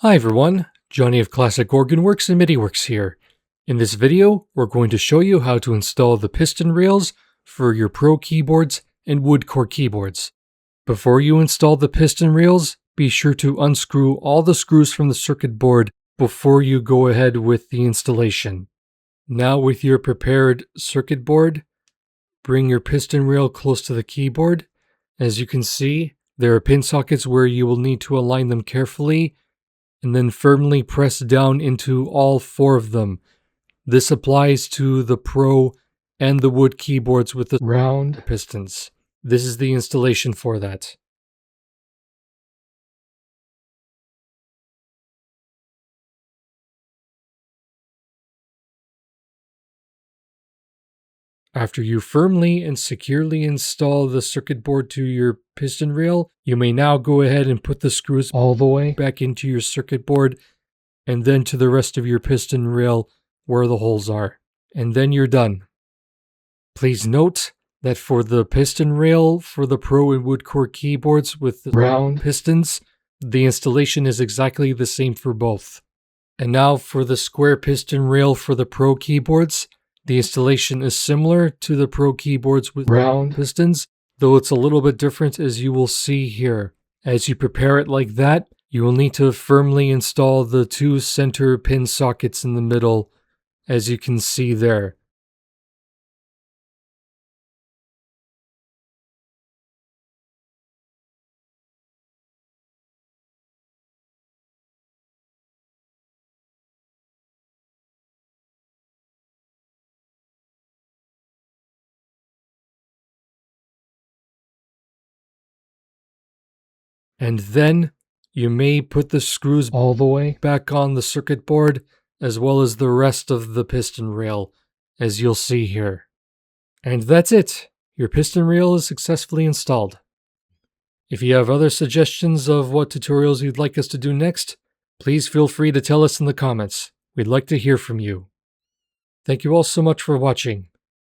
Hi everyone, Johnny of Classic Organ Works and MIDI Works here. In this video, we're going to show you how to install the piston rails for your Pro keyboards and wood core keyboards. Before you install the piston rails, be sure to unscrew all the screws from the circuit board before you go ahead with the installation. Now with your prepared circuit board, bring your piston rail close to the keyboard. As you can see, there are pin sockets where you will need to align them carefully and then firmly press down into all four of them. This applies to the Pro and the wood keyboards with the round pistons. This is the installation for that. After you firmly and securely install the circuit board to your piston rail, you may now go ahead and put the screws all the way back into your circuit board and then to the rest of your piston rail where the holes are. And then you're done. Please note that for the piston rail for the Pro and wood core keyboards with the round pistons, the installation is exactly the same for both. And now for the square piston rail for the Pro keyboards, the installation is similar to the Pro keyboards with round pistons, though it's a little bit different as you will see here. As you prepare it like that, you will need to firmly install the two center pin sockets in the middle, as you can see there. And then you may put the screws all the way back on the circuit board, as well as the rest of the piston rail, as you'll see here. And that's it! Your piston rail is successfully installed. If you have other suggestions of what tutorials you'd like us to do next, please feel free to tell us in the comments. We'd like to hear from you. Thank you all so much for watching.